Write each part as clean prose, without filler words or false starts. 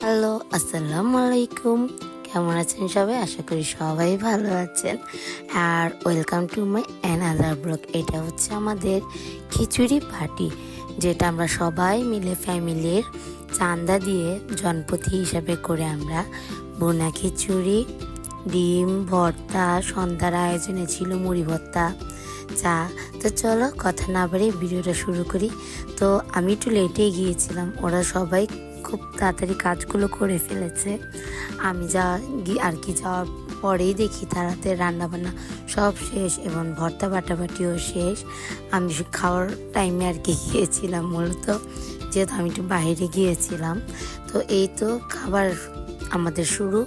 Hello, আসসালামু আলাইকুম। কেমন আছেন সবাই? আশা করি সবাই ভালো আছেন। আর welcome to my another blog. এটা হচ্ছে আমাদের খিচুড়ি পার্টি, যেটা আমরা সবাই মিলে ফ্যামিলির চাঁদা দিয়ে জনপ্রতি হিসাবে করে আমরা বোনা খিচুড়ি, ডিম ভর্তা, সন্ধ্যার আয়োজনে ছিল মুড়ি ভর্তা, চা। তো চলো কথা না বাড়িয়ে ভিডিওটা শুরু করি। তো আমি একটু লেটে গিয়েছিলাম, ওরা সবাই খুব তাড়াতাড়ি কাজগুলো করে ফেলেছে। আমি আর কি যাওয়ার পরেই দেখি তারাতে রান্নাবান্না সব শেষ এবং ভর্তা বাটাবাটিও শেষ। আমি খাওয়ার টাইমে আর কি গিয়েছিলাম মূলত, যেহেতু আমি একটু বাইরে গিয়েছিলাম। তো এই তো খাবার আমাদের শুরু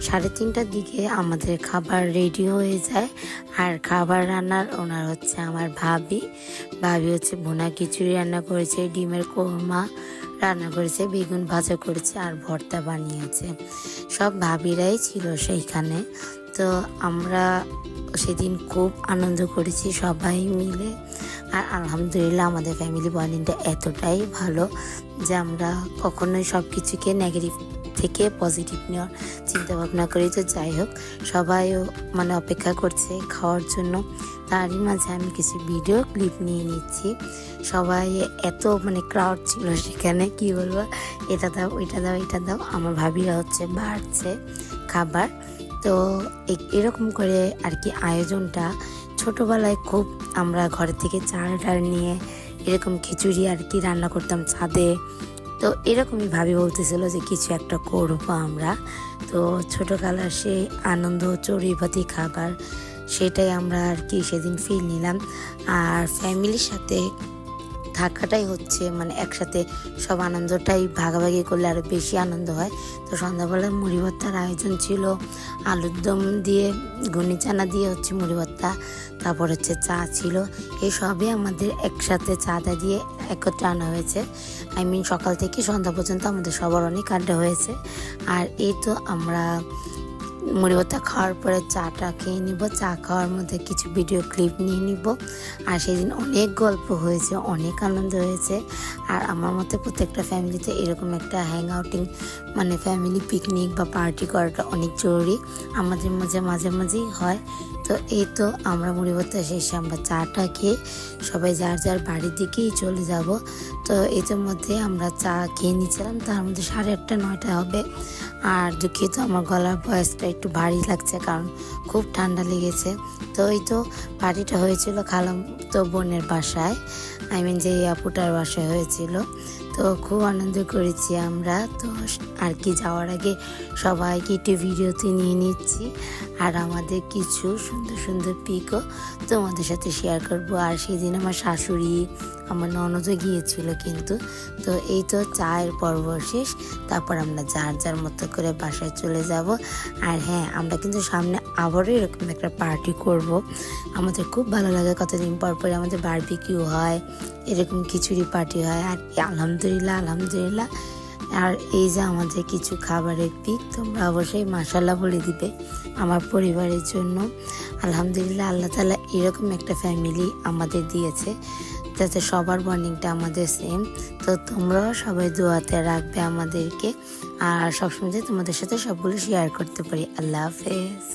3:30টার দিকে আমাদের খাবার রেডি হয়ে যায়। আর খাবার রান্নার ওনার হচ্ছে আমার ভাবি হচ্ছে ভুনা খিচুড়ি রান্না করেছে, ডিমের কোরমা রান্না করেছে, বেগুন ভাজা করেছে আর ভর্তা বানিয়েছে। সব ভাবিরাই ছিল সেইখানে। তো আমরা সেদিন খুব আনন্দ করেছি সবাই মিলে। আর আলহামদুলিল্লাহ আমাদের ফ্যামিলি বন্ডিংটা এতটাই ভালো যে আমরা কখনোই সব কিছুকে নেগেটিভ থেকে পজিটিভ নেওয়ার চিন্তা ভাবনা করি। তো যাই হোক, সবাইও অপেক্ষা করছে খাওয়ার জন্য। তারই মাঝে আমি কিছু ভিডিও ক্লিপ নিয়ে নিচ্ছি। সবাই এত ক্রাউড ছিল সেখানে, কি বলবো, এটা দাও ওইটা দাও এটা দাও। আমার ভাবিরা হচ্ছে বাড়ছে খাবার। তো এরকম করে আর কি আয়োজনটা ছোটোবেলায় খুব আমরা ঘরের থেকে চাল ডাল নিয়ে এরকম খিচুড়ি আর কি রান্না করতাম ছাদে। তো এরকমই ভাবি বলতেছিল যে কিছু একটা করবো আমরা। তো ছোটোবেলার সেই আনন্দ চড়ুইভাতি খাবার, সেটাই আমরা আর কি সেদিন ফিল নিলাম। আর ফ্যামিলির সাথে থাকাটাই হচ্ছে একসাথে সব আনন্দটাই ভাগাভাগি করলে আরও বেশি আনন্দ হয়। তো সন্ধ্যাবেলায় মুড়ি ভর্তার আয়োজন ছিল, আলুর দম দিয়ে ঘুনি চানা দিয়ে হচ্ছে মুড়ি ভর্তা, তারপর হচ্ছে চা ছিল। এই সবই আমাদের একসাথে চাঁদা দিয়ে একত্রে আনা হয়েছে। সকাল থেকে সন্ধ্যা পর্যন্ত আমাদের সবার অনেক আড্ডা হয়েছে। আর এই তো আমরা মুড়ি ভর্তা খাওয়ার পরে চাটা খেয়ে নিব, চা খাওয়ার মধ্যে কিছু ভিডিও ক্লিপ নিয়ে নিব। আর সেদিন অনেক গল্প হয়েছে, অনেক আনন্দ হয়েছে। আর আমার মতে প্রত্যেকটা ফ্যামিলিতে এরকম একটা হ্যাং আউটিং ফ্যামিলি পিকনিক বা পার্টি করাটা অনেক জরুরি, আমাদের মাঝে মাঝেই হয়। তো এই তো আমরা মুড়ি ভর্তা শেষে আমরা চাটা খেয়ে সবাই যার যার বাড়ির দিকেই চলে যাব। তো এটার মধ্যে আমরা চা খেয়ে নিচ্ছিলাম, তার মধ্যে 8:30 9টা হবে। আর দুঃখিত আমার গলার ভয়েসটা একটু ভারী লাগছে, কারণ খুব ঠান্ডা লেগেছে। তো এই তো পার্টিটা হয়েছিল খালাম তো বোনের বাসায়, যে আপুটার বাসায় হয়েছিল। তো খুব আনন্দ করেছি আমরা। তো আর কি যাওয়ার আগে সবাইকে একটু ভিডিওতে নিয়ে নিচ্ছি, আর আমাদের কিছু সুন্দর সুন্দর পিকও তোমাদের সাথে শেয়ার করব। আর সেদিন আমার শাশুড়ি আমার ননদও গিয়েছিল কিন্তু। তো এই তো চায়ের পর্ব শেষ, তারপর আমরা যার যার মতো করে বাসায় চলে যাব। আর হ্যাঁ, আমরা কিন্তু সামনে আবারও এরকম একটা পার্টি করব। আমাদের খুব ভালো লাগে, কতদিন পর পরে আমাদের বারবিকিউ হয়, এরকম খিচুড়ি পার্টি হয়। আর আলহামদুলিল্লাহ। আর এই যে আমাদের কিছু খাবারের পিক, তোমরা অবশ্যই মাশাআল্লাহ বলে দিবে আমার পরিবারের জন্য। আলহামদুলিল্লাহ, আল্লাহ তাআলা এরকম একটা ফ্যামিলি আমাদের দিয়েছে যাতে সবার বন্ডিংটা আমাদের সেম। তো তোমরাও সবাই দোয়াতে রাখবে আমাদেরকে, আর সবসময় তোমাদের সাথে সবগুলো শেয়ার করতে পারি। আল্লাহ হাফেজ।